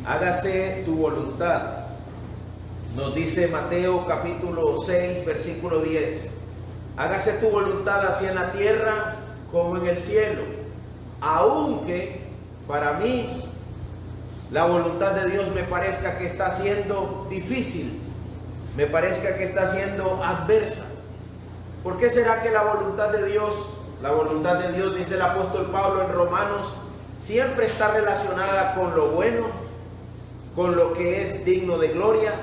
hágase tu voluntad. Nos dice Mateo capítulo 6, versículo 10. Hágase tu voluntad así en la tierra como en el cielo. Aunque para mí la voluntad de Dios me parezca que está siendo difícil, me parezca que está siendo adversa. ¿Por qué será que la voluntad de Dios, dice el apóstol Pablo en Romanos, siempre está relacionada con lo bueno, con lo que es digno de gloria,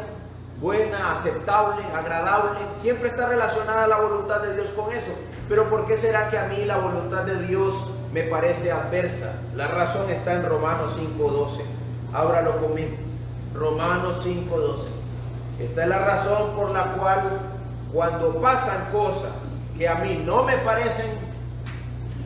buena, aceptable, agradable? Siempre está relacionada la voluntad de Dios con eso. Pero ¿por qué será que a mí la voluntad de Dios me parece adversa? La razón está en Romanos 5:12. Ábralo conmigo. Romanos 5:12. Esta es la razón por la cual cuando pasan cosas que a mí no me parecen,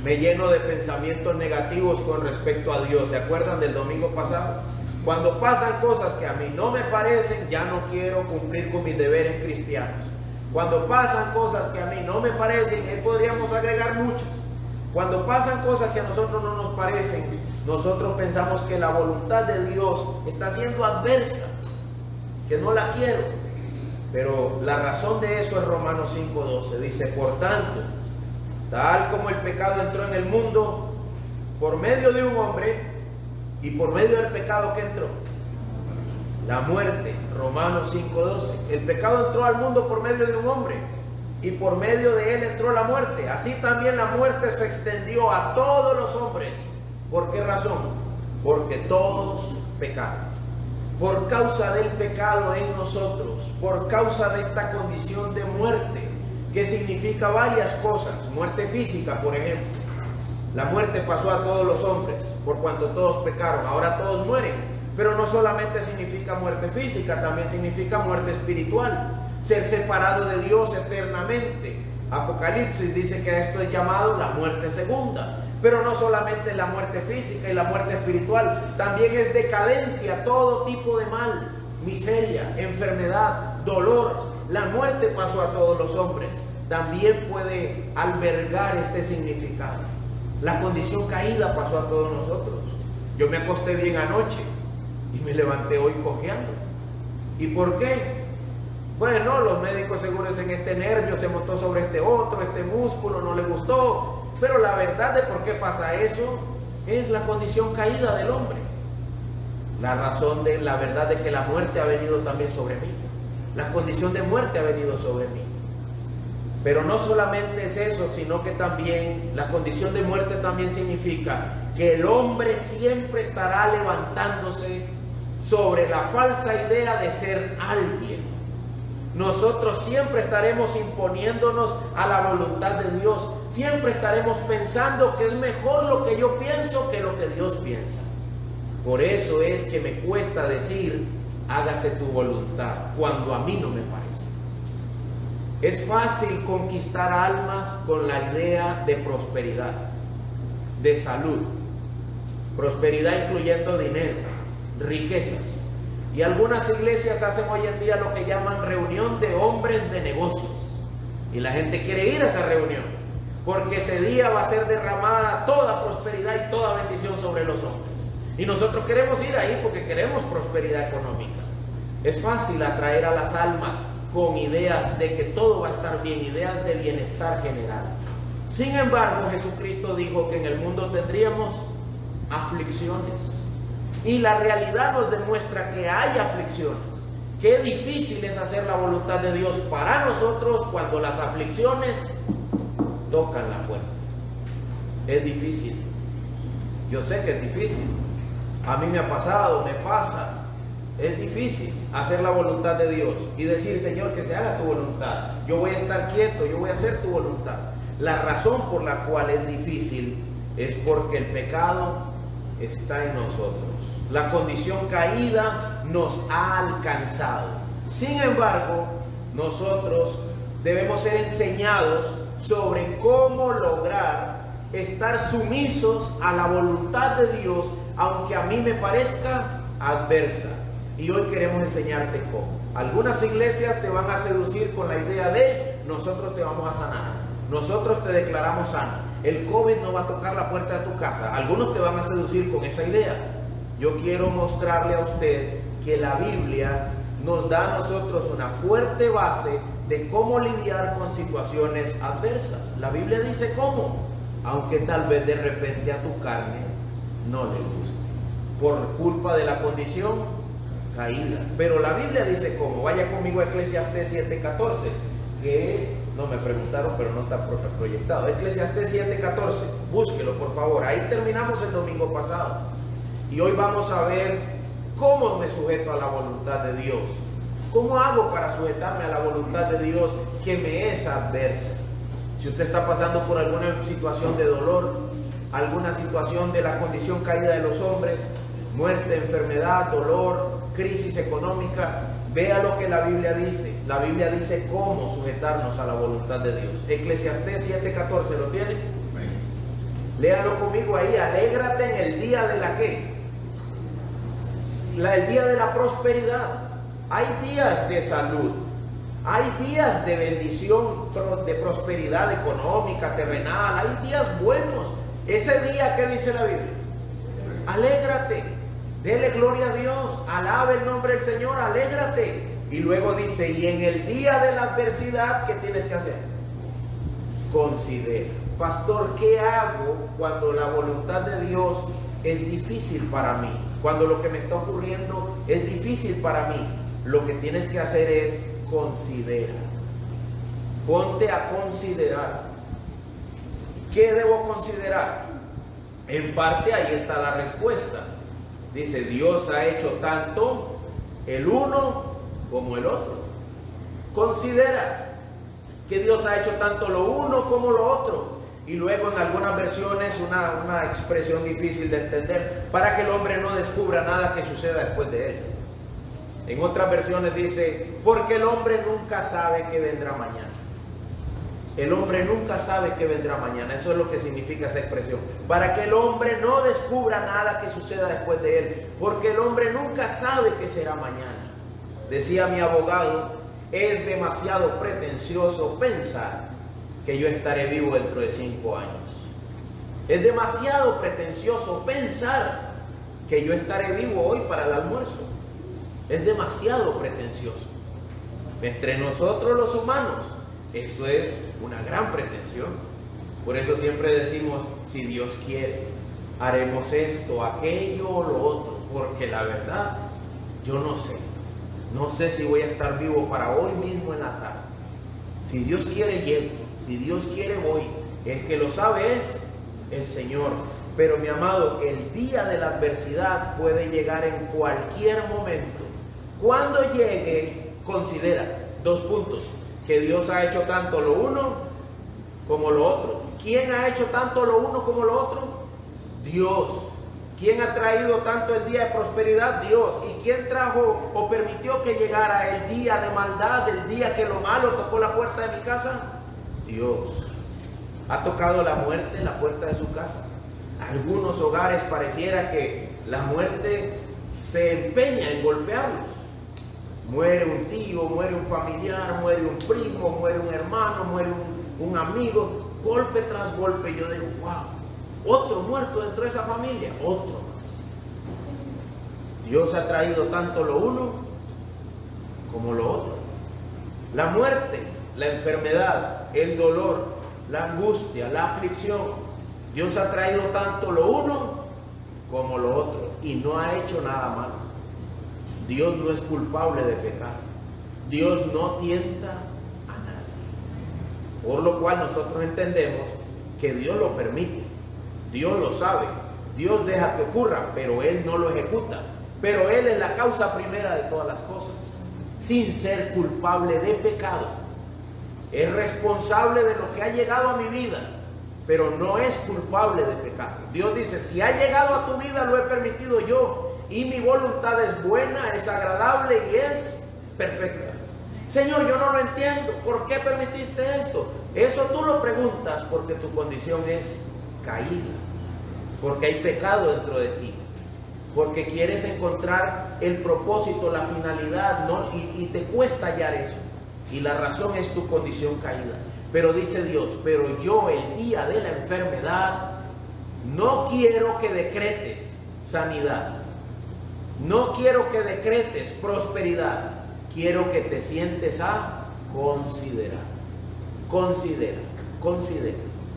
me lleno de pensamientos negativos con respecto a Dios. ¿Se acuerdan del domingo pasado? Cuando pasan cosas que a mí no me parecen, ya no quiero cumplir con mis deberes cristianos. Cuando pasan cosas que a mí no me parecen, podríamos agregar muchas. Cuando pasan cosas que a nosotros no nos parecen, nosotros pensamos que la voluntad de Dios está siendo adversa, que no la quiero. Pero la razón de eso es Romanos 5:12. Dice, por tanto, tal como el pecado entró en el mundo por medio de un hombre, y por medio del pecado que entró, la muerte. Romanos 5:12. El pecado entró al mundo por medio de un hombre, y por medio de él entró la muerte. Así también la muerte se extendió a todos los hombres. ¿Por qué razón? Porque todos pecaron. Por causa del pecado en nosotros, por causa de esta condición de muerte, que significa varias cosas. Muerte física, por ejemplo. La muerte pasó a todos los hombres, por cuanto todos pecaron. Ahora todos mueren. Pero no solamente significa muerte física, también significa muerte espiritual. Ser separado de Dios eternamente. Apocalipsis dice que esto es llamado la muerte segunda. Pero no solamente la muerte física y la muerte espiritual, también es decadencia, todo tipo de mal, miseria, enfermedad, dolor. La muerte pasó a todos los hombres. También puede albergar este significado. La condición caída pasó a todos nosotros. Yo me acosté bien anoche y me levanté hoy cojeando. ¿Y por qué? Bueno, los médicos seguros en este nervio se montó sobre este otro, este músculo no le gustó. Pero la verdad de por qué pasa eso es la condición caída del hombre. La verdad de que la muerte ha venido también sobre mí. La condición de muerte ha venido sobre mí. Pero no solamente es eso, sino que también la condición de muerte también significa que el hombre siempre estará levantándose sobre la falsa idea de ser alguien. Nosotros siempre estaremos imponiéndonos a la voluntad de Dios. Siempre estaremos pensando que es mejor lo que yo pienso que lo que Dios piensa. Por eso es que me cuesta decir, hágase tu voluntad, cuando a mí no me parece. Es fácil conquistar almas con la idea de prosperidad, de salud. Prosperidad incluyendo dinero, riquezas. Y algunas iglesias hacen hoy en día lo que llaman reunión de hombres de negocios. Y la gente quiere ir a esa reunión, porque ese día va a ser derramada toda prosperidad y toda bendición sobre los hombres. Y nosotros queremos ir ahí porque queremos prosperidad económica. Es fácil atraer a las almas con ideas de que todo va a estar bien, ideas de bienestar general. Sin embargo, Jesucristo dijo que en el mundo tendríamos aflicciones. Y la realidad nos demuestra que hay aflicciones. Qué difícil es hacer la voluntad de Dios para nosotros cuando las aflicciones tocan la puerta. Es difícil. Yo sé que es difícil. A mí me ha pasado, me pasa. Es difícil hacer la voluntad de Dios y decir, Señor, que se haga tu voluntad. Yo voy a estar quieto, yo voy a hacer tu voluntad. La razón por la cual es difícil es porque el pecado está en nosotros. La condición caída nos ha alcanzado. Sin embargo, nosotros debemos ser enseñados sobre cómo lograr estar sumisos a la voluntad de Dios, aunque a mí me parezca adversa. Y hoy queremos enseñarte cómo. Algunas iglesias te van a seducir con la idea de nosotros te vamos a sanar, nosotros te declaramos sano, el COVID no va a tocar la puerta de tu casa. Algunos te van a seducir con esa idea. yo quiero mostrarle a usted que la Biblia nos da a nosotros una fuerte base de cómo lidiar con situaciones adversas. La Biblia dice cómo, aunque tal vez de repente a tu carne no le guste, por culpa de la condición caída. Pero la Biblia dice cómo. Vaya conmigo a Eclesiastés 7:14, que no me preguntaron, pero no está proyectado. Eclesiastés 7:14, búsquelo por favor. Ahí terminamos el domingo pasado. Y hoy vamos a ver cómo me sujeto a la voluntad de Dios. ¿Cómo hago para sujetarme a la voluntad de Dios que me es adversa? Si usted está pasando por alguna situación de dolor, alguna situación de la condición caída de los hombres, muerte, enfermedad, dolor, crisis económica, vea lo que la Biblia dice. La Biblia dice cómo sujetarnos a la voluntad de Dios. Eclesiastés 7:14, ¿lo tiene? Léalo conmigo ahí. Alégrate en el día de la ¿qué? El día de la prosperidad. Hay días de salud, hay días de bendición, de prosperidad económica, terrenal, hay días buenos. Ese día, ¿qué dice la Biblia? Alégrate, dele gloria a Dios, alabe el nombre del Señor, alégrate. Y luego dice, y en el día de la adversidad, ¿qué tienes que hacer? Considera. Pastor, ¿qué hago cuando la voluntad de Dios es difícil para mí? Cuando lo que me está ocurriendo es difícil para mí. Lo que tienes que hacer es considerar. Ponte a considerar. ¿Qué debo considerar? En parte ahí está la respuesta. Dice, Dios ha hecho tanto el uno como el otro. Considera que Dios ha hecho tanto lo uno como lo otro. Y luego en algunas versiones una expresión difícil de entender, para que el hombre no descubra nada que suceda después de él. En otras versiones dice, porque el hombre nunca sabe qué vendrá mañana. El hombre nunca sabe qué vendrá mañana. Eso es lo que significa esa expresión. Para que el hombre no descubra nada que suceda después de él. Porque el hombre nunca sabe qué será mañana. Decía mi abogado, es demasiado pretencioso pensar que yo estaré vivo dentro de 5 años. Es demasiado pretencioso pensar que yo estaré vivo hoy para el almuerzo. Es demasiado pretencioso. Entre nosotros los humanos, eso es una gran pretensión. Por eso siempre decimos, si Dios quiere, haremos esto, aquello o lo otro. Porque la verdad, yo no sé. No sé si voy a estar vivo para hoy mismo en la tarde. Si Dios quiere, llego. Si Dios quiere, voy. El que lo sabe es el Señor. Pero mi amado, el día de la adversidad puede llegar en cualquier momento. Cuando llegue, considera 2 puntos. Que Dios ha hecho tanto lo uno como lo otro. ¿Quién ha hecho tanto lo uno como lo otro? Dios. ¿Quién ha traído tanto el día de prosperidad? Dios. ¿Y quién trajo o permitió que llegara el día de maldad, el día que lo malo tocó la puerta de mi casa? Dios. ¿Ha tocado la muerte en la puerta de su casa? Algunos hogares pareciera que la muerte se empeña en golpearlos. Muere un tío, muere un familiar, muere un primo, muere un hermano, muere un amigo, golpe tras golpe. Yo digo, wow, otro muerto dentro de esa familia, otro más. Dios ha traído tanto lo uno como lo otro. La muerte, la enfermedad, el dolor, la angustia, la aflicción. Dios ha traído tanto lo uno como lo otro y no ha hecho nada malo. Dios no es culpable de pecar. Dios no tienta a nadie. Por lo cual nosotros entendemos que Dios lo permite. Dios lo sabe. Dios deja que ocurra, pero Él no lo ejecuta. Pero Él es la causa primera de todas las cosas. Sin ser culpable de pecado. Es responsable de lo que ha llegado a mi vida, pero no es culpable de pecado. Dios dice, si ha llegado a tu vida, lo he permitido yo. Y mi voluntad es buena, es agradable y es perfecta. Señor, yo no lo entiendo. ¿Por qué permitiste esto? Eso tú lo preguntas porque tu condición es caída. Porque hay pecado dentro de ti. Porque quieres encontrar el propósito, la finalidad, ¿no? Y te cuesta hallar eso. Y la razón es tu condición caída. Pero dice Dios, pero yo el día de la enfermedad no quiero que decretes sanidad. No quiero que decretes prosperidad, quiero que te sientes a considerar. Considera.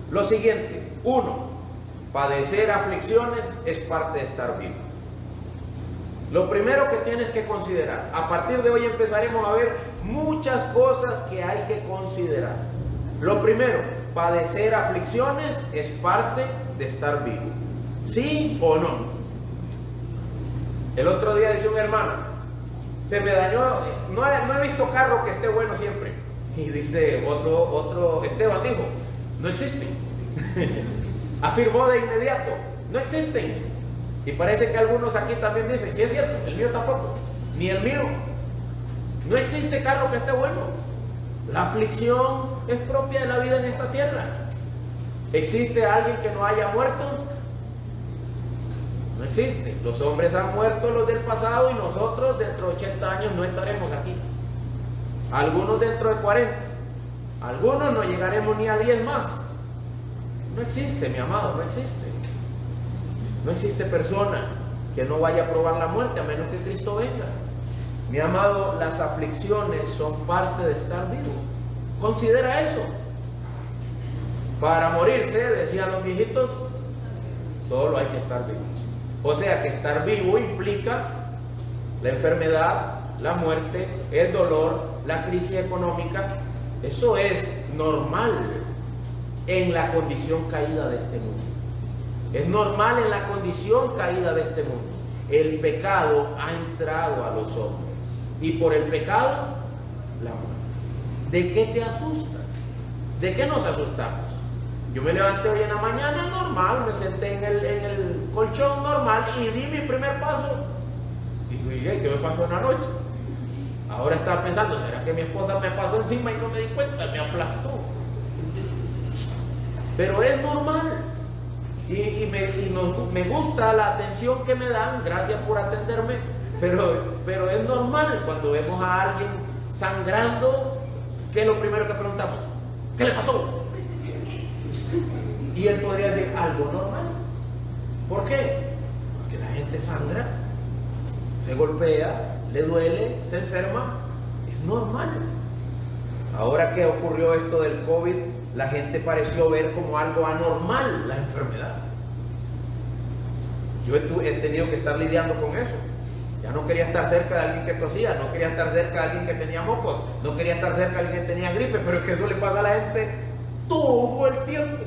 Lo siguiente, 1, padecer aflicciones es parte de estar vivo. Lo primero que tienes que considerar, a partir de hoy empezaremos a ver muchas cosas que hay que considerar. Lo primero, padecer aflicciones es parte de estar vivo. ¿Sí o no? El otro día dice un hermano, se me dañó, no he visto carro que esté bueno siempre. Y dice otro Esteban dijo, no existen. Afirmó de inmediato, no existen. Y parece que algunos aquí también dicen, sí es cierto, el mío tampoco, ni el mío. No existe carro que esté bueno. La aflicción es propia de la vida en esta tierra. ¿Existe alguien que no haya muerto? No existe. Los hombres han muerto, los del pasado, y nosotros dentro de 80 años no estaremos aquí. Algunos dentro de 40. Algunos no llegaremos ni a 10 más. No existe, mi amado, no existe. No existe persona que no vaya a probar la muerte a menos que Cristo venga. Mi amado, las aflicciones son parte de estar vivo. Considera eso. Para morirse, decían los viejitos, solo hay que estar vivo. O sea que estar vivo implica la enfermedad, la muerte, el dolor, la crisis económica. Eso es normal en la condición caída de este mundo. Es normal en la condición caída de este mundo. El pecado ha entrado a los hombres. Y por el pecado, la muerte. ¿De qué te asustas? ¿De qué nos asustamos? Yo me levanté hoy en la mañana normal, me senté en el colchón normal y di mi primer paso. Y dije, ¿qué me pasó en la noche? Ahora estaba pensando, ¿será que mi esposa me pasó encima y no me di cuenta? Me aplastó. Pero es normal. Y me gusta la atención que me dan, gracias por atenderme, pero es normal cuando vemos a alguien sangrando, ¿qué es lo primero que preguntamos? ¿Qué le pasó? Y él podría decir algo normal. ¿Por qué? Porque la gente sangra, se golpea, le duele, se enferma, es normal. Ahora que ocurrió esto del COVID, la gente pareció ver como algo anormal la enfermedad. Yo he tenido que estar lidiando con eso. Ya no quería estar cerca de alguien que tosía, no quería estar cerca de alguien que tenía mocos, no quería estar cerca de alguien que tenía gripe, pero es que eso le pasa a la gente todo el tiempo.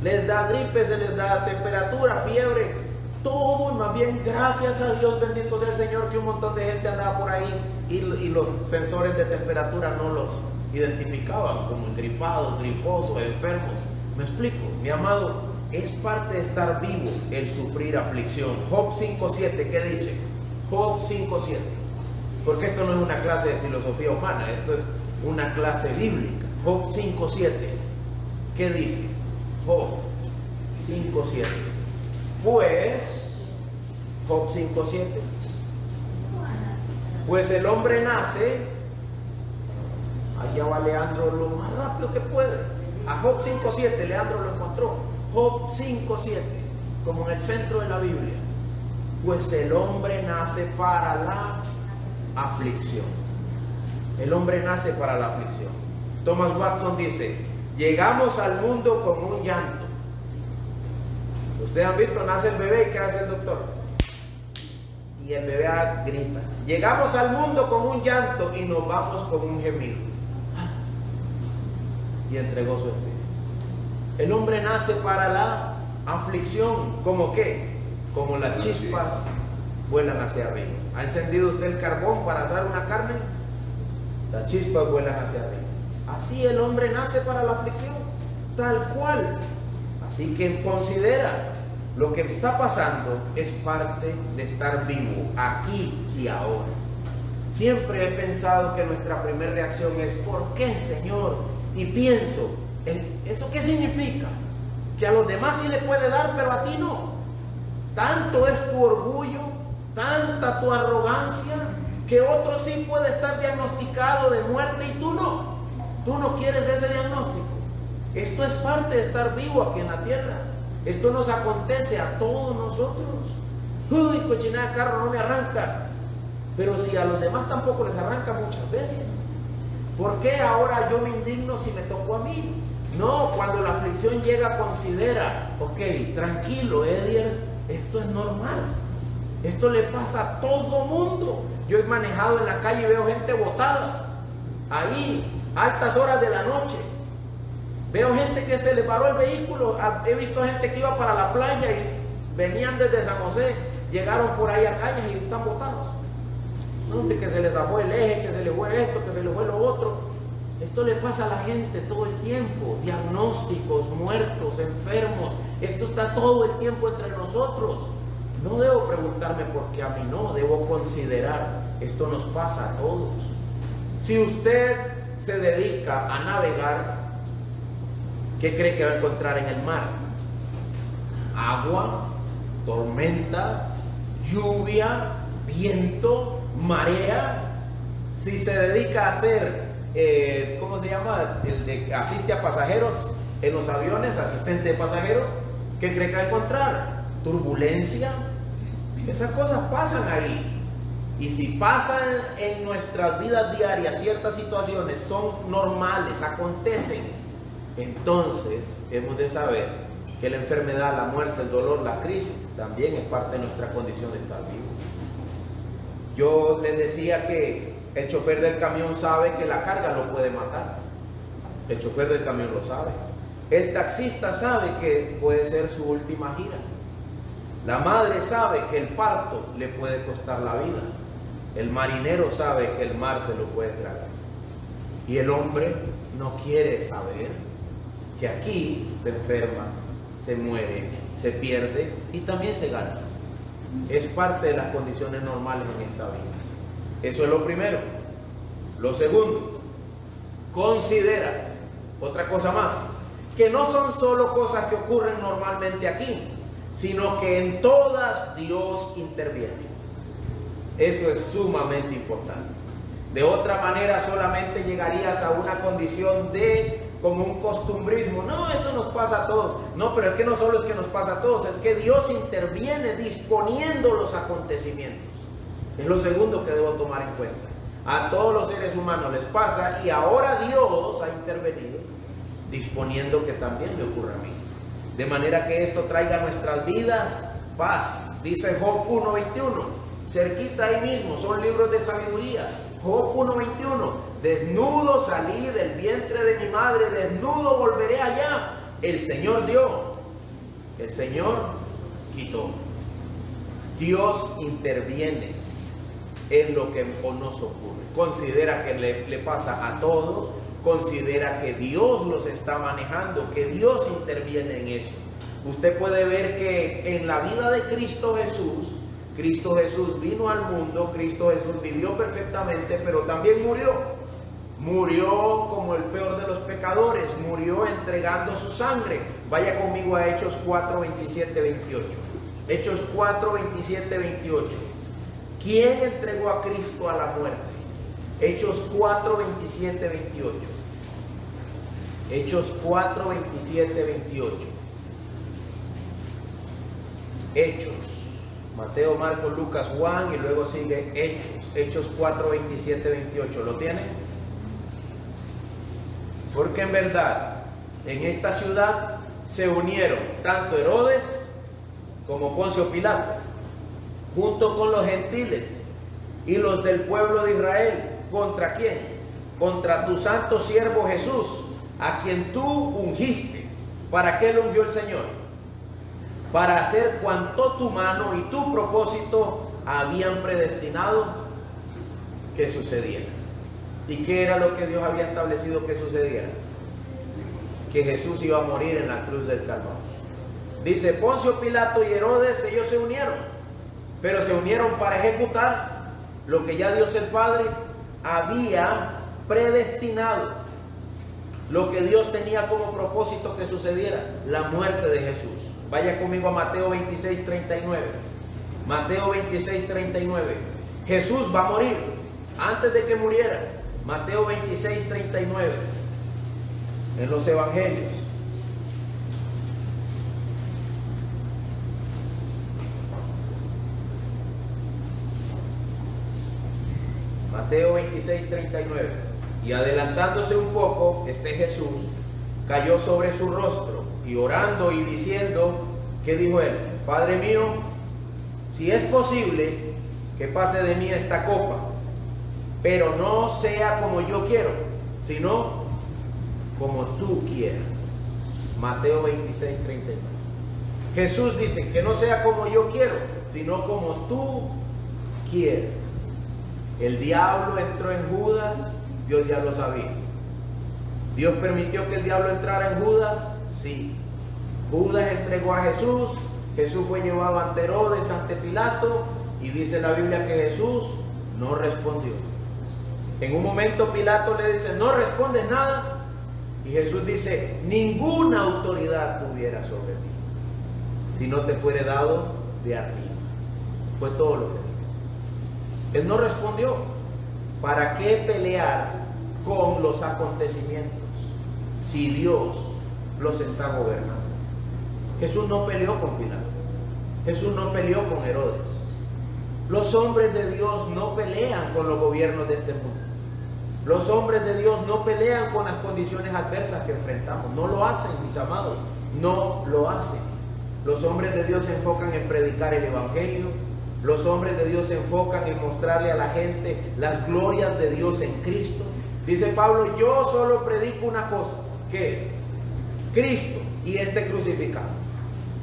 Les da gripe, se les da temperatura, fiebre, todo, y más bien gracias a Dios, bendito sea el Señor, que un montón de gente andaba por ahí y los sensores de temperatura no los identificaban como engripados, griposos, enfermos. ¿Me explico? Mi amado, es parte de estar vivo el sufrir aflicción. Job 5.7, ¿qué dice? Job 5.7. Porque esto no es una clase de filosofía humana, esto es una clase bíblica. Job 5.7, ¿qué dice? Job 5.7. Pues, Job 5.7. Pues el hombre nace, allá va Leandro lo más rápido que puede. A Job 5.7, Leandro lo encontró. Job 5.7, como en el centro de la Biblia. Pues el hombre nace para la aflicción. El hombre nace para la aflicción. Thomas Watson dice, llegamos al mundo con un llanto. Ustedes han visto, nace el bebé y ¿qué hace el doctor? Y el bebé grita. Llegamos al mundo con un llanto y nos vamos con un gemido. Y entregó su espíritu. El hombre nace para la aflicción. ¿Cómo qué? Como las chispas vuelan hacia arriba. ¿Ha encendido usted el carbón para asar una carne? Las chispas vuelan hacia arriba. Así el hombre nace para la aflicción, tal cual. Así que considera, lo que está pasando es parte de estar vivo, aquí y ahora. Siempre he pensado que nuestra primera reacción es, ¿por qué, Señor? Y pienso, ¿eso qué significa? Que a los demás sí le puede dar, pero a ti no. Tanto es tu orgullo, tanta tu arrogancia, que otro sí puede estar diagnosticado de muerte y tú no. Tú no quieres ese diagnóstico. Esto es parte de estar vivo aquí en la tierra. Esto nos acontece a todos nosotros. Uy, cochinada de carro no me arranca. Pero si a los demás tampoco les arranca muchas veces, ¿por qué ahora yo me indigno si me tocó a mí? No, cuando la aflicción llega, considera, ok, tranquilo, Edier, esto es normal. Esto le pasa a todo mundo. Yo he manejado en la calle y veo gente botada ahí, altas horas de la noche. Veo gente que se le paró el vehículo. He visto gente que iba para la playa y venían desde San José, llegaron por ahí a Cañas y están botados. ¿Dónde? Que se les zafó el eje, que se les fue esto, que se les fue lo otro. Esto le pasa a la gente todo el tiempo. Diagnósticos, muertos, enfermos. Esto está todo el tiempo entre nosotros. No debo preguntarme por qué a mí no. Debo considerar, esto nos pasa a todos. Si usted se dedica a navegar, ¿qué cree que va a encontrar en el mar? Agua, tormenta, lluvia, viento, marea. Si se dedica a hacer, ¿cómo se llama? El de asiste a pasajeros en los aviones, asistente de pasajeros, ¿qué cree que va a encontrar? Turbulencia. Esas cosas pasan ahí. Y si pasan en nuestras vidas diarias, ciertas situaciones son normales, acontecen, entonces hemos de saber que la enfermedad, la muerte, el dolor, la crisis también es parte de nuestra condición de estar vivos. Yo les decía que el chofer del camión sabe que la carga lo puede matar. El chofer del camión lo sabe. El taxista sabe que puede ser su última gira. La madre sabe que el parto le puede costar la vida. El marinero sabe que el mar se lo puede tragar. Y el hombre no quiere saber que aquí se enferma, se muere, se pierde y también se gana. Es parte de las condiciones normales en esta vida. Eso es lo primero. Lo segundo, considera otra cosa más, que no son solo cosas que ocurren normalmente aquí, sino que en todas Dios interviene. Eso es sumamente importante. De otra manera solamente llegarías a una condición de como un costumbrismo. No, eso nos pasa a todos. No, pero es que no solo es que nos pasa a todos, es que Dios interviene disponiendo los acontecimientos. Es lo segundo que debo tomar en cuenta. A todos los seres humanos les pasa y ahora Dios ha intervenido disponiendo que también le ocurra a mí. De manera que esto traiga a nuestras vidas paz. Dice Job 1:21. Cerquita ahí mismo, son libros de sabiduría. Job 1:21. Desnudo salí del vientre de mi madre, desnudo volveré allá. El Señor dio, el Señor quitó. Dios interviene en lo que nos ocurre. Considera que le pasa a todos. Considera que Dios los está manejando, que Dios interviene en eso. Usted puede ver que en la vida de Cristo Jesús vino al mundo, Cristo Jesús vivió perfectamente, pero también murió. Murió como el peor de los pecadores, murió entregando su sangre. Vaya conmigo a Hechos 4, 27, 28. Hechos 4, 27, 28. ¿Quién entregó a Cristo a la muerte? Hechos 4, 27, 28. Hechos 4, 27, 28. Hechos. Mateo, Marcos, Lucas, Juan y luego sigue Hechos. Hechos 4, 27, 28. ¿Lo tienen? Porque en verdad, en esta ciudad se unieron tanto Herodes como Poncio Pilato, junto con los gentiles y los del pueblo de Israel. ¿Contra quién? Contra tu santo siervo Jesús, a quien tú ungiste. ¿Para qué lo ungió el Señor? Para hacer cuanto tu mano y tu propósito habían predestinado que sucediera. ¿Y qué era lo que Dios había establecido que sucediera? Que Jesús iba a morir en la cruz del Calvario. Dice, Poncio Pilato y Herodes, ellos se unieron, pero se unieron para ejecutar lo que ya Dios el Padre había predestinado, lo que Dios tenía como propósito que sucediera, la muerte de Jesús. Vaya conmigo a Mateo 26, 39. Mateo 26, 39. Jesús va a morir antes de que muriera. Mateo 26, 39. En los evangelios. Mateo 26, 39. Y adelantándose un poco, Jesús cayó sobre su rostro y orando y diciendo, ¿qué dijo él? Padre mío, si es posible que pase de mí esta copa, pero no sea como yo quiero, sino como tú quieras. Mateo 26, 39. Jesús dice que no sea como yo quiero, sino como tú quieres. El diablo entró en Judas, Dios ya lo sabía. ¿Dios permitió que el diablo entrara en Judas? Sí. Judas entregó a Jesús, Jesús fue llevado ante Herodes, ante Pilato, y dice la Biblia que Jesús no respondió. En un momento Pilato le dice, no respondes nada, y Jesús dice, ninguna autoridad tuviera sobre mí, si no te fuere dado de arriba. Fue todo lo que dijo. Él no respondió. ¿Para qué pelear con los acontecimientos si Dios los está gobernando? Jesús no peleó con Pilato. Jesús no peleó con Herodes. Los hombres de Dios no pelean con los gobiernos de este mundo. Los hombres de Dios no pelean con las condiciones adversas que enfrentamos. No lo hacen, mis amados. No lo hacen. Los hombres de Dios se enfocan en predicar el evangelio. Los hombres de Dios se enfocan en mostrarle a la gente las glorias de Dios en Cristo. Dice Pablo, yo solo predico una cosa, que Cristo y este crucificado.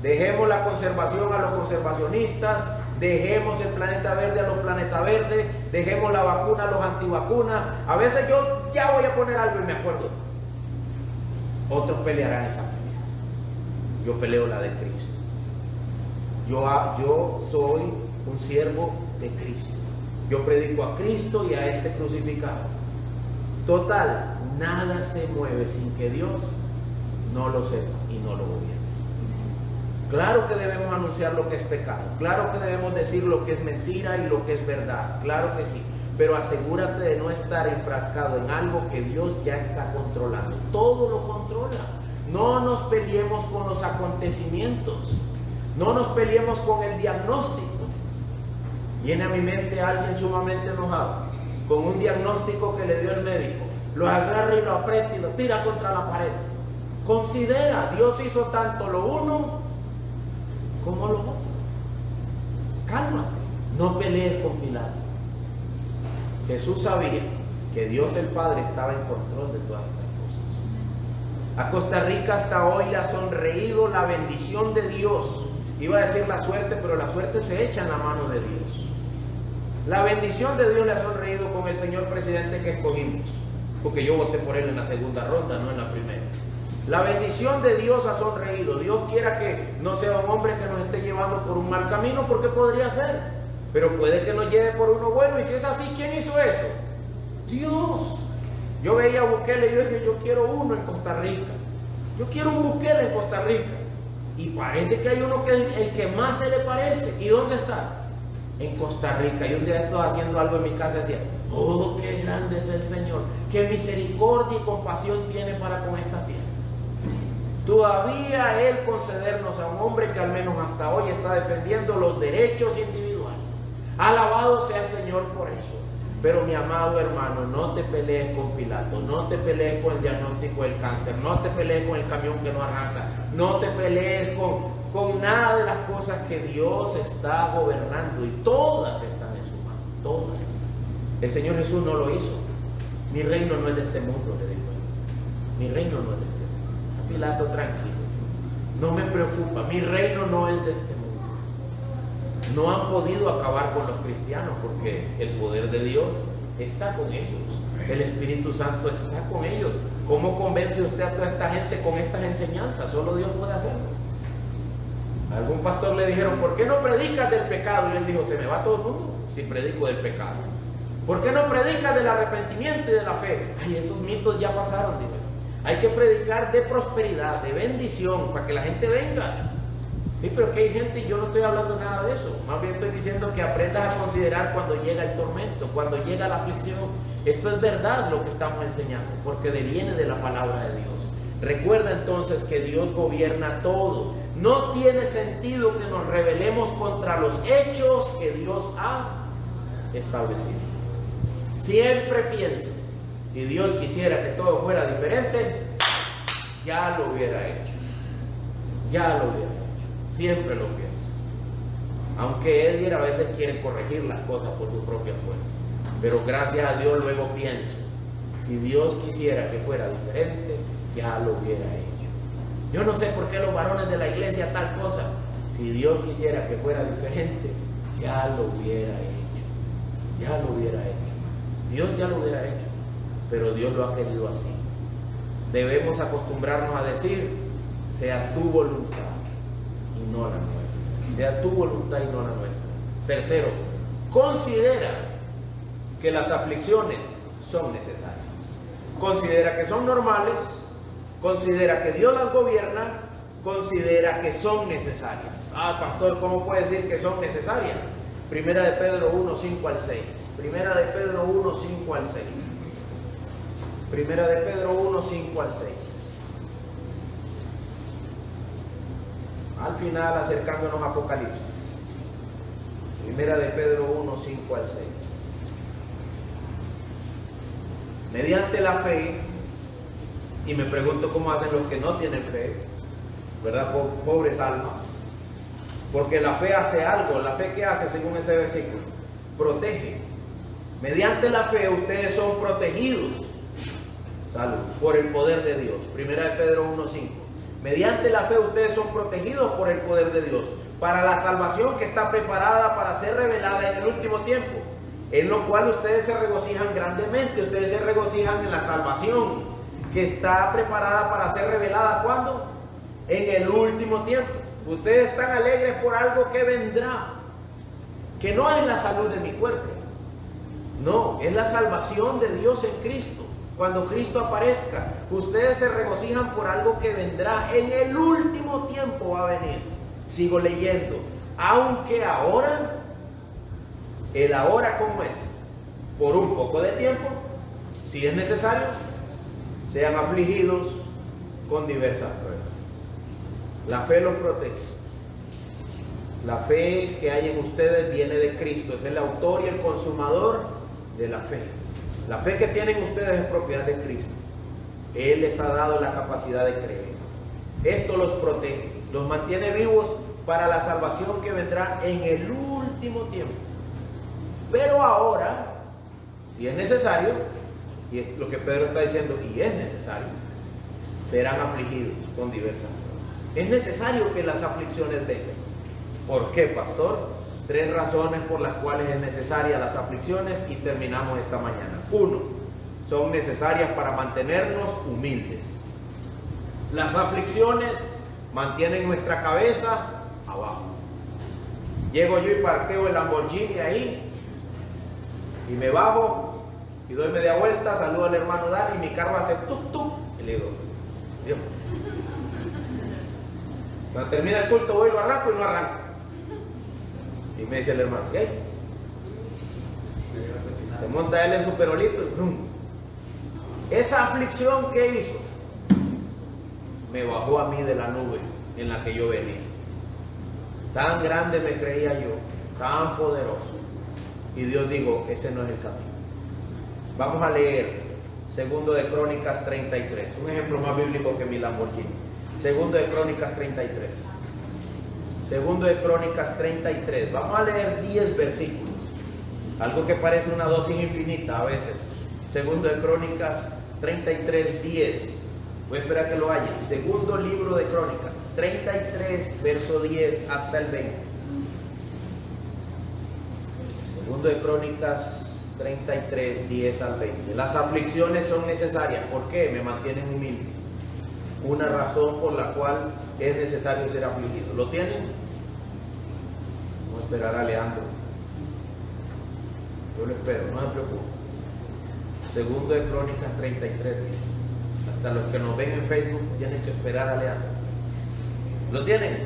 Dejemos la conservación a los conservacionistas, dejemos el planeta verde a los planetas verdes, dejemos la vacuna a los antivacunas. A veces yo ya voy a poner algo y me acuerdo. Otros pelearán esa pelea. Yo peleo la de Cristo. Yo soy un siervo de Cristo. Yo predico a Cristo y a este crucificado. Total, nada se mueve sin que Dios no lo sepa y no lo gobierne. Claro que debemos anunciar lo que es pecado, claro que debemos decir lo que es mentira y lo que es verdad, claro que sí, pero asegúrate de no estar enfrascado en algo que Dios ya está controlando. Todo lo controla. No nos peleemos con los acontecimientos, no nos peleemos con el diagnóstico. Viene a mi mente alguien sumamente enojado con un diagnóstico que le dio el médico, lo agarra y lo aprieta y lo tira contra la pared. Considera, Dios hizo tanto lo uno como lo otro. Cálmate, no pelees con Pilato. Jesús sabía que Dios el Padre estaba en control de todas estas cosas. A Costa Rica hasta hoy le ha sonreído la bendición de Dios. Iba a decir la suerte, pero la suerte se echa en la mano de Dios. La bendición de Dios le ha sonreído con el señor presidente que escogimos, porque yo voté por él en la segunda ronda, no en la primera. La bendición de Dios ha sonreído. Dios quiera que no sea un hombre que nos esté llevando por un mal camino, porque podría ser, pero puede que nos lleve por uno bueno. Y si es así, ¿quién hizo eso? Dios. Yo veía a Bukele y yo decía, yo quiero uno en Costa Rica. Yo quiero un Bukele en Costa Rica. Y parece que hay uno que es el que más se le parece. ¿Y dónde está? En Costa Rica. Y un día estoy haciendo algo en mi casa y decía, oh, qué grande es el Señor, qué misericordia y compasión tiene para con esta tierra. Todavía Él concedernos a un hombre que al menos hasta hoy está defendiendo los derechos individuales. Alabado sea el Señor por eso. Pero mi amado hermano, no te pelees con Pilato, no te pelees con el diagnóstico del cáncer, no te pelees con el camión que no arranca, no te pelees con nada de las cosas que Dios está gobernando, y todas están en su mano, todas. El Señor Jesús no lo hizo. Mi reino no es de este mundo, le dijo él. Mi reino no es de este mundo. Pilato, tranquilo, no me preocupa, mi reino no es de este mundo. No han podido acabar con los cristianos porque el poder de Dios está con ellos. El Espíritu Santo está con ellos. ¿Cómo convence usted a toda esta gente con estas enseñanzas? Solo Dios puede hacerlo. A algún pastor le dijeron, ¿por qué no predicas del pecado? Y él dijo, se me va todo el mundo si predico del pecado. ¿Por qué no predicas del arrepentimiento y de la fe? Ay, esos mitos ya pasaron, dijo. Hay que predicar de prosperidad, de bendición, para que la gente venga. Sí, pero es que hay gente, y yo no estoy hablando nada de eso. Más bien estoy diciendo que aprendas a considerar cuando llega el tormento, cuando llega la aflicción. Esto es verdad lo que estamos enseñando, porque viene de la palabra de Dios. Recuerda entonces que Dios gobierna todo. No tiene sentido que nos rebelemos contra los hechos que Dios ha establecido. Siempre pienso, si Dios quisiera que todo fuera diferente, ya lo hubiera hecho. Ya lo hubiera hecho. Siempre lo pienso. Aunque Edgar a veces quiere corregir las cosas por su propia fuerza. Pero gracias a Dios luego pienso, si Dios quisiera que fuera diferente, ya lo hubiera hecho. Yo no sé por qué los varones de la iglesia tal cosa. Si Dios quisiera que fuera diferente, ya lo hubiera hecho. Ya lo hubiera hecho. Dios ya lo hubiera hecho. Pero Dios lo ha querido así. Debemos acostumbrarnos a decir, sea tu voluntad y no la nuestra. Sea tu voluntad y no la nuestra. Tercero, considera que las aflicciones son necesarias. Considera que son normales, considera que Dios las gobierna, considera que son necesarias. Ah, pastor, ¿cómo puede decir que son necesarias? Primera de Pedro 1, 5 al 6. Primera de Pedro 1, 5 al 6. Primera de Pedro 1, 5 al 6. Al final, acercándonos a Apocalipsis. Primera de Pedro 1, 5 al 6. Mediante la fe, y me pregunto cómo hacen los que no tienen fe, ¿verdad? Pobres almas. Porque la fe hace algo. ¿La fe qué hace según ese versículo? Protege. Mediante la fe ustedes son protegidos, salud, por el poder de Dios. Primera de Pedro 1:5. Mediante la fe ustedes son protegidos por el poder de Dios para la salvación que está preparada para ser revelada en el último tiempo, en lo cual ustedes se regocijan grandemente. Ustedes se regocijan en la salvación que está preparada para ser revelada. ¿Cuándo? En el último tiempo. Ustedes están alegres por algo que vendrá, que no es la salud de mi cuerpo, no, es la salvación de Dios en Cristo. Cuando Cristo aparezca, ustedes se regocijan por algo que vendrá. En el último tiempo va a venir. Sigo leyendo. Aunque ahora, el ahora ¿cómo es? Por un poco de tiempo, si es necesario, sean afligidos con diversas pruebas. La fe los protege. La fe que hay en ustedes viene de Cristo. Es el autor y el consumador de la fe. La fe que tienen ustedes es propiedad de Cristo. Él les ha dado la capacidad de creer. Esto los protege, los mantiene vivos para la salvación que vendrá en el último tiempo. Pero ahora, si es necesario, y es lo que Pedro está diciendo, y es necesario, serán afligidos con diversas pruebas. Es necesario que las aflicciones vengan. ¿Por qué, pastor? 3 razones por las cuales es necesaria las aflicciones y terminamos esta mañana. 1. Son necesarias para mantenernos humildes. Las aflicciones mantienen nuestra cabeza abajo. Llego yo y parqueo el Lamborghini ahí y me bajo y doy media vuelta, saludo al hermano Dani y mi carro hace tuk tuk y le digo, Dios. Cuando termina el culto voy, lo arranco y no arranca. Y me dice el hermano, ¿qué? Se monta él en su perolito y ¡brum! Esa aflicción que hizo me bajó a mí de la nube en la que yo venía. Tan grande me creía yo, tan poderoso. Y Dios dijo, ese no es el camino. Vamos a leer Segundo de Crónicas 33, un ejemplo más bíblico que mi Lamborghini. Segundo de Crónicas 33. Segundo de Crónicas 33. Vamos a leer 10 versículos. Algo que parece una dosis infinita a veces. Segundo de Crónicas 33, 10. Voy a esperar que lo haya. Segundo libro de Crónicas 33, verso 10 hasta el 20. Segundo de Crónicas 33, 10 al 20. Las aflicciones son necesarias. ¿Por qué? Me mantienen humilde. Una razón por la cual es necesario ser afligido. ¿Lo tienen? Vamos a esperar a Leandro. Yo lo espero, no se preocupe. Segundo de Crónicas 33, 10. Hasta los que nos ven en Facebook tienen que esperar a Leandro. ¿Lo tienen?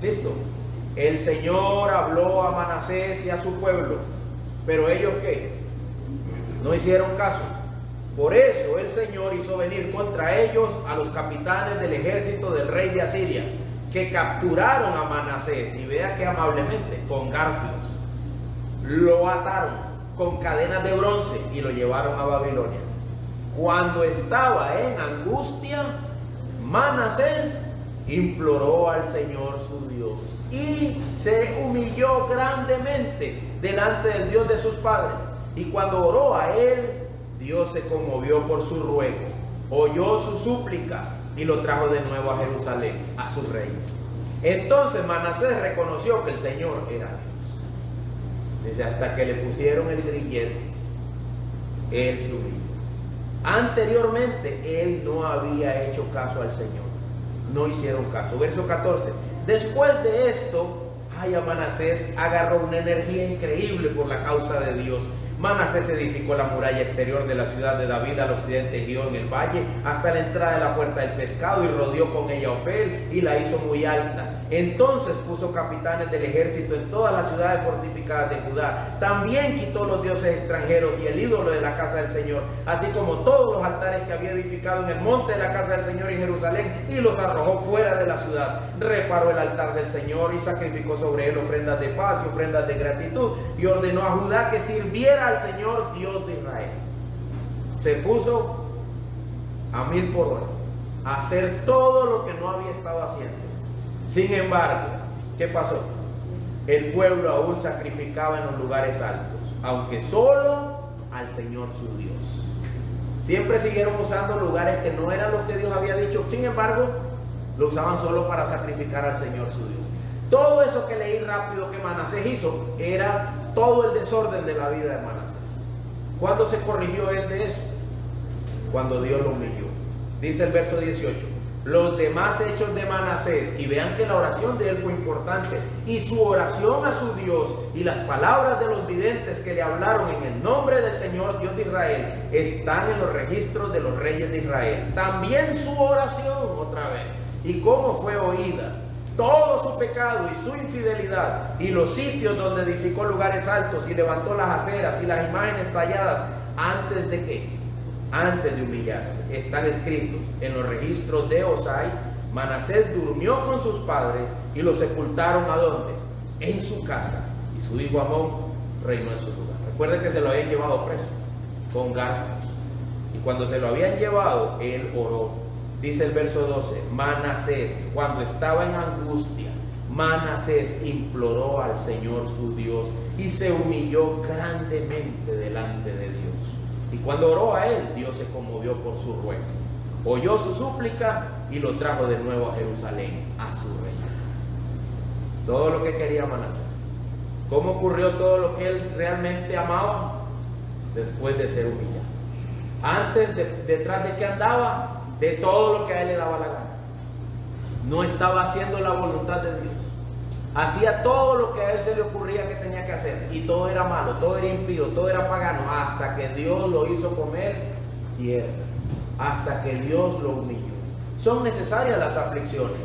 ¿Listo? El Señor habló a Manasés y a su pueblo, pero ellos ¿qué? No hicieron caso. Por eso el Señor hizo venir contra ellos a los capitanes del ejército del rey de Asiria, que capturaron a Manasés, y vea que amablemente, con garfios, lo ataron con cadenas de bronce y lo llevaron a Babilonia. Cuando estaba en angustia, Manasés imploró al Señor su Dios y se humilló grandemente delante del Dios de sus padres. Y cuando oró a él, Dios se conmovió por su ruego, oyó su súplica y lo trajo de nuevo a Jerusalén, a su reino. Entonces Manasés reconoció que el Señor era Dios. Dice, hasta que le pusieron el grillete, él se humilló. Anteriormente, él no había hecho caso al Señor. No hicieron caso. Verso 14. Después de esto, Manasés agarró una energía increíble por la causa de Dios. Manasés edificó la muralla exterior de la ciudad de David al occidente, guió en el valle hasta la entrada de la puerta del pescado y rodeó con ella Ofel y la hizo muy alta. Entonces puso capitanes del ejército en todas las ciudades fortificadas de Judá. También quitó los dioses extranjeros y el ídolo de la casa del Señor, así como todos los altares que había edificado en el monte de la casa del Señor en Jerusalén, y los arrojó fuera de la ciudad. Reparó el altar del Señor y sacrificó sobre él ofrendas de paz y ofrendas de gratitud, y ordenó a Judá que sirviera al Señor Dios de Israel. Se puso a 1000 por hora a hacer todo lo que no había estado haciendo. Sin embargo, ¿qué pasó? El pueblo aún sacrificaba en los lugares altos, aunque solo al Señor su Dios. Siempre siguieron usando lugares que no eran lo que Dios había dicho. Sin embargo, lo usaban solo para sacrificar al Señor su Dios. Todo eso que leí rápido que Manasés hizo era todo el desorden de la vida de Manasés. ¿Cuándo se corrigió él de eso? Cuando Dios lo humilló. Dice el verso 18: los demás hechos de Manasés, y vean que la oración de él fue importante, y su oración a su Dios y las palabras de los videntes que le hablaron en el nombre del Señor Dios de Israel están en los registros de los reyes de Israel. También su oración, otra vez, y cómo fue oída, todo su pecado y su infidelidad, y los sitios donde edificó lugares altos y levantó las aceras y las imágenes talladas, antes de qué, antes de humillarse, están escritos en los registros de Osai. Manasés durmió con sus padres y lo sepultaron ¿a dónde? En su casa, y su hijo Amón reinó en su lugar. Recuerden que se lo habían llevado preso con garfios, y cuando se lo habían llevado, él oró. Dice el verso 12: Manasés, cuando estaba en angustia, Manasés imploró al Señor su Dios y se humilló grandemente delante de Dios. Y cuando oró a él, Dios se conmovió por su ruego, oyó su súplica y lo trajo de nuevo a Jerusalén, a su reino. Todo lo que quería Manasés. ¿Cómo ocurrió todo lo que él realmente amaba? Después de ser humillado. Antes, detrás de qué andaba, de todo lo que a él le daba la gana. No estaba haciendo la voluntad de Dios. Hacía todo lo que a él se le ocurría que tenía que hacer, y todo era malo, todo era impío, todo era pagano, hasta que Dios lo hizo comer tierra, hasta que Dios lo humilló. Son necesarias las aflicciones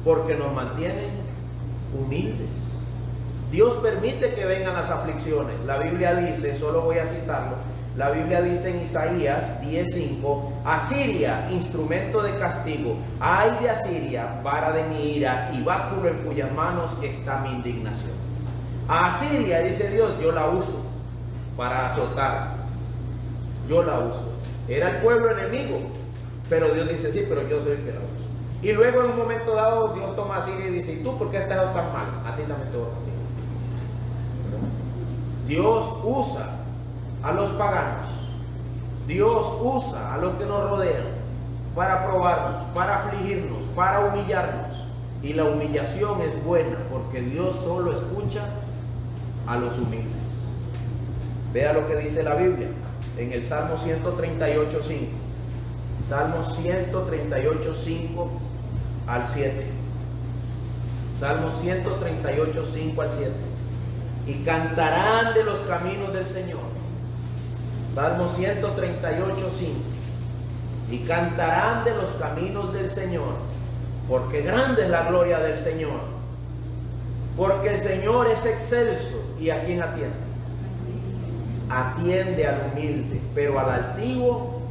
porque nos mantienen humildes. Dios permite que vengan las aflicciones. La Biblia dice, solo voy a citarlo, la Biblia dice en Isaías 10:5: Asiria, instrumento de castigo, ay de Asiria, vara de mi ira y báculo en cuyas manos está mi indignación. A Asiria, dice Dios, yo la uso para azotar. Yo la uso. Era el pueblo enemigo, pero Dios dice, sí, pero yo soy el que la uso. Y luego en un momento dado Dios toma a Asiria y dice, ¿y tú por qué estás tan mal? A ti también te voy a castigar. Dios usa a los paganos, Dios usa a los que nos rodean para probarnos, para afligirnos, para humillarnos. Y la humillación es buena porque Dios solo escucha a los humildes. Vea lo que dice la Biblia en el Salmo 138:5. Salmo 138:5 al 7. Salmo 138:5 al 7. Y cantarán de los caminos del Señor. Salmo 138:5. Y cantarán de los caminos del Señor, porque grande es la gloria del Señor. Porque el Señor es excelso. ¿Y a quién atiende? Atiende al humilde, pero al altivo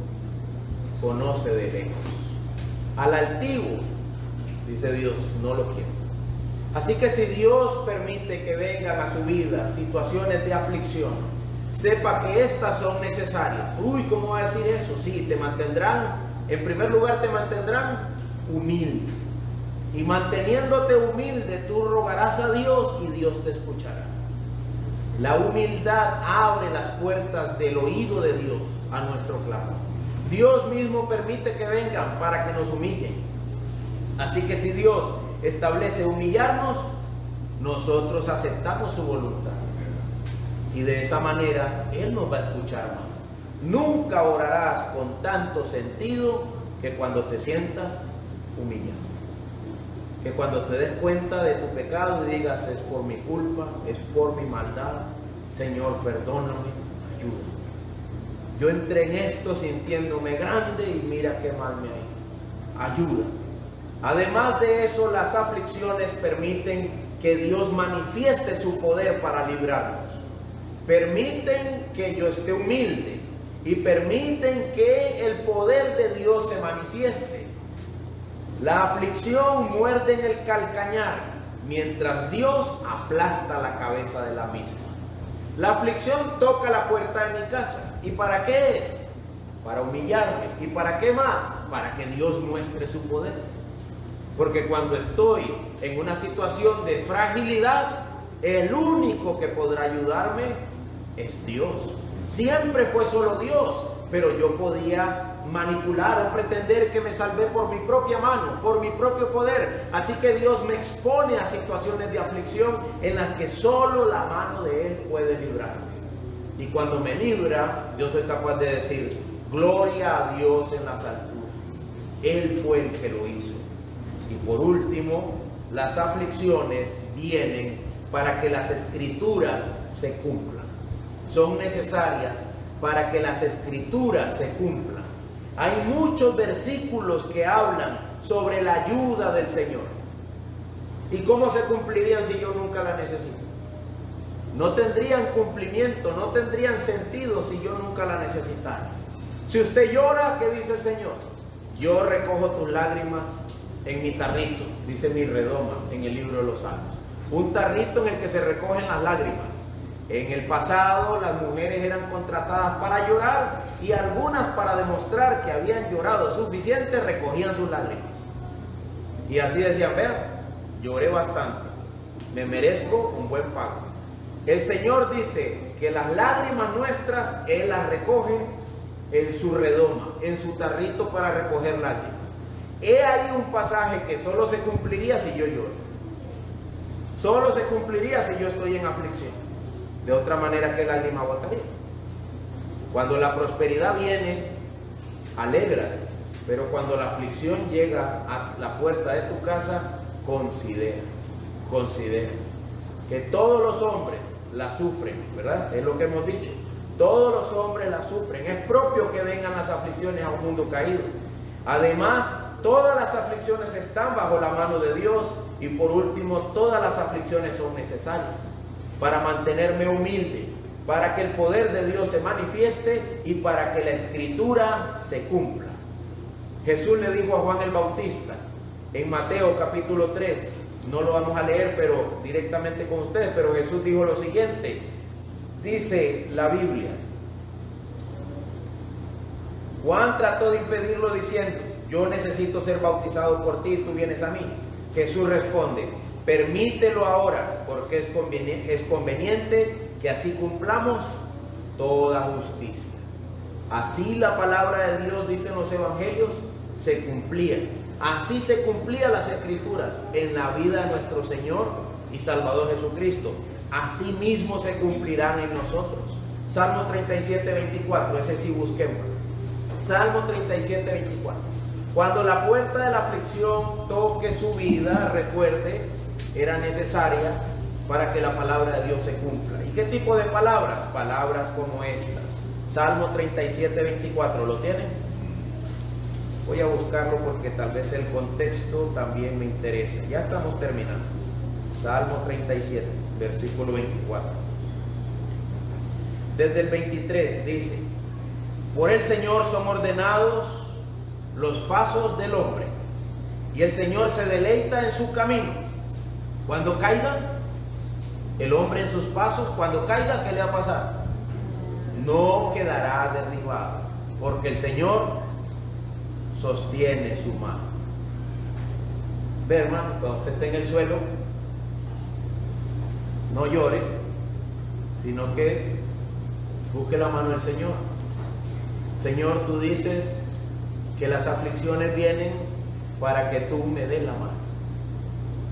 conoce de lejos. Al altivo, dice Dios, no lo quiere. Así que si Dios permite que vengan a su vida situaciones de aflicción, sepa que estas son necesarias. Uy, ¿cómo va a decir eso? Sí, te mantendrán, en primer lugar te mantendrán humilde. Y manteniéndote humilde, tú rogarás a Dios y Dios te escuchará. La humildad abre las puertas del oído de Dios a nuestro clamor. Dios mismo permite que vengan para que nos humillen. Así que si Dios establece humillarnos, nosotros aceptamos su voluntad. Y de esa manera Él nos va a escuchar más. Nunca orarás con tanto sentido que cuando te sientas humillado. Que cuando te des cuenta de tu pecado y digas, es por mi culpa, es por mi maldad, Señor, perdóname, ayúdame. Yo entré en esto sintiéndome grande y mira qué mal me ha ido. Ayuda. Además de eso, las aflicciones permiten que Dios manifieste su poder para librarnos. Permiten que yo esté humilde y permiten que el poder de Dios se manifieste. La aflicción muerde en el calcañar, mientras Dios aplasta la cabeza de la misma. La aflicción toca la puerta de mi casa. ¿Y para qué es? Para humillarme. ¿Y para qué más? Para que Dios muestre su poder. Porque cuando estoy en una situación de fragilidad, el único que podrá ayudarme es Dios. Siempre fue solo Dios, pero yo podía manipular o pretender que me salvé por mi propia mano, por mi propio poder. Así que Dios me expone a situaciones de aflicción en las que solo la mano de Él puede librarme. Y cuando me libra, yo soy capaz de decir, gloria a Dios en las alturas. Él fue el que lo hizo. Y por último, las aflicciones vienen para que las escrituras se cumplan. Son necesarias para que las escrituras se cumplan. Hay muchos versículos que hablan sobre la ayuda del Señor. ¿Y cómo se cumplirían si yo nunca la necesito? No tendrían cumplimiento, no tendrían sentido si yo nunca la necesitara. Si usted llora, ¿qué dice el Señor? Yo recojo tus lágrimas en mi tarrito, dice mi redoma en el libro de los Salmos. Un tarrito en el que se recogen las lágrimas. En el pasado las mujeres eran contratadas para llorar y algunas para demostrar que habían llorado suficiente recogían sus lágrimas. Y así decían, vean, lloré bastante, me merezco un buen pago. El Señor dice que las lágrimas nuestras Él las recoge en su redoma, en su tarrito para recoger lágrimas. He ahí un pasaje que solo se cumpliría si yo lloro. Solo se cumpliría si yo estoy en aflicción. De otra manera, ¿qué lágrima botaría? Cuando la prosperidad viene, alégrate. Pero cuando la aflicción llega a la puerta de tu casa, considera que todos los hombres la sufren, ¿verdad? Es lo que hemos dicho. Todos los hombres la sufren. Es propio que vengan las aflicciones a un mundo caído. Además, todas las aflicciones están bajo la mano de Dios. Y por último, todas las aflicciones son necesarias para mantenerme humilde, para que el poder de Dios se manifieste y para que la escritura se cumpla. Jesús le dijo a Juan el Bautista en Mateo capítulo 3, no lo vamos a leer pero directamente con ustedes, pero Jesús dijo lo siguiente, dice la Biblia, Juan trató de impedirlo diciendo, yo necesito ser bautizado por ti, tú vienes a mí. Jesús responde, permítelo ahora, porque es conveniente que así cumplamos toda justicia. Así la palabra de Dios, dicen los evangelios, se cumplía. Así se cumplían las escrituras en la vida de nuestro Señor y Salvador Jesucristo. Así mismo se cumplirán en nosotros. Salmo 37, 24, ese sí busquemos. Salmo 37, 24. Cuando la puerta de la aflicción toque su vida, recuerde, era necesaria para que la palabra de Dios se cumpla. ¿Y qué tipo de palabras? Palabras como estas. Salmo 37, 24, ¿lo tienen? Voy a buscarlo porque tal vez el contexto también me interesa. Ya estamos terminando. Salmo 37, versículo 24. Desde el 23 dice, por el Señor son ordenados los pasos del hombre, y el Señor se deleita en su camino. Cuando caiga el hombre en sus pasos, cuando caiga, ¿qué le va a pasar? no quedará derribado, porque el Señor sostiene su mano. Ve, hermano, cuando usted esté en el suelo, no llore, sino que busque la mano del Señor. Señor, tú dices que las aflicciones vienen para que tú me des la mano.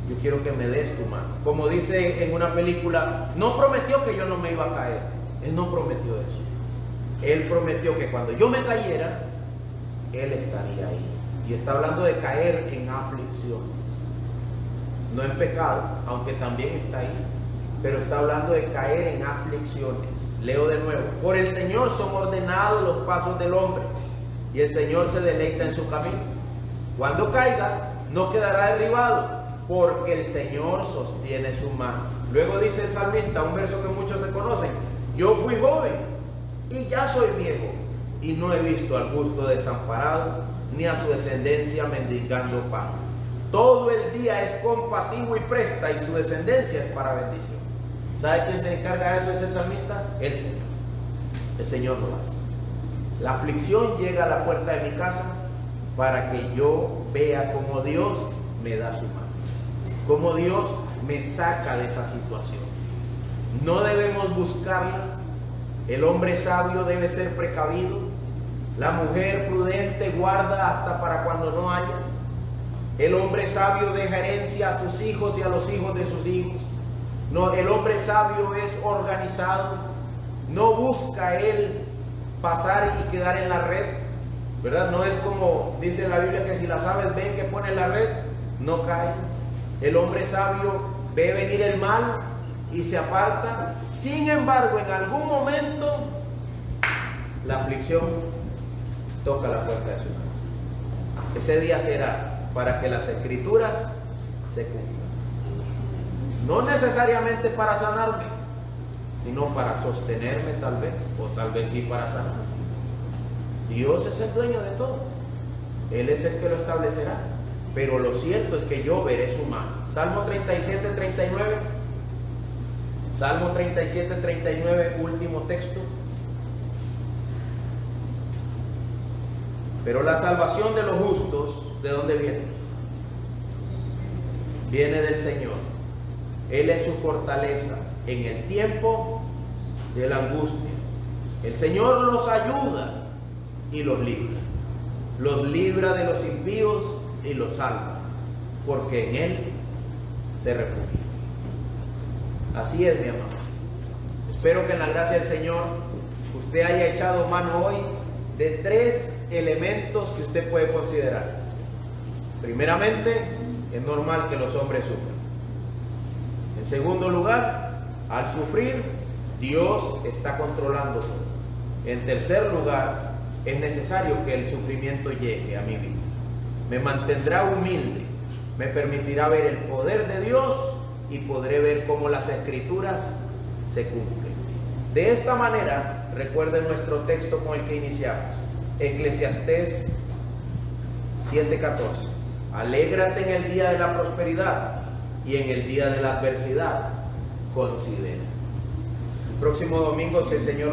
Yo quiero que me des tu mano. Como dice en una película, no prometió que yo no me iba a caer. Él no prometió eso. Él prometió que cuando yo me cayera, Él estaría ahí. Y está hablando de caer en aflicciones, no en pecado, aunque también está ahí, pero está hablando de caer en aflicciones. Leo de nuevo: por el Señor son ordenados los pasos del hombre, y el Señor se deleita en su camino. Cuando caiga, no quedará derribado, porque el Señor sostiene su mano. Luego dice el salmista, un verso que muchos se conocen: yo fui joven y ya soy viejo, y no he visto al justo desamparado, ni a su descendencia mendigando pan. Todo el día es compasivo y presta, y su descendencia es para bendición. ¿Sabe quién se encarga de eso? Es el salmista, el Señor. El Señor lo hace. La aflicción llega a la puerta de mi casa para que yo vea cómo Dios me da su mano, cómo Dios me saca de esa situación. No debemos buscarla. El hombre sabio debe ser precavido. La mujer prudente guarda hasta para cuando no haya. El hombre sabio deja herencia a sus hijos y a los hijos de sus hijos. No, el hombre sabio es organizado. No busca él pasar y quedar en la red, ¿verdad? No es como dice la Biblia, que si las aves ven que pone la red, no caen. El hombre sabio ve venir el mal y se aparta. Sin embargo, en algún momento la aflicción toca la puerta de su casa. Ese día será para que las escrituras se cumplan. No necesariamente para sanarme, sino para sostenerme tal vez, o tal vez sí para sanarme. Dios es el dueño de todo. Él es el que lo establecerá. Pero lo cierto es que yo veré su mano. Salmo 37, 39. Salmo 37, 39, último texto. Pero la salvación de los justos, ¿de dónde viene? Viene del Señor. Él es su fortaleza en el tiempo de la angustia. El Señor los ayuda y los libra. Los libra de los impíos y los salva, porque en Él se refugia. Así es, mi amado. Espero que en la gracia del Señor usted haya echado mano hoy de 3 elementos que usted puede considerar. Primeramente, es normal que los hombres sufran. En segundo lugar, al sufrir, Dios está controlando todo. En tercer lugar, es necesario que el sufrimiento llegue a mi vida. Me mantendrá humilde, me permitirá ver el poder de Dios y podré ver cómo las escrituras se cumplen. De esta manera, recuerden nuestro texto con el que iniciamos, Eclesiastés 7:14. Alégrate en el día de la prosperidad y en el día de la adversidad considera. El próximo domingo, si el Señor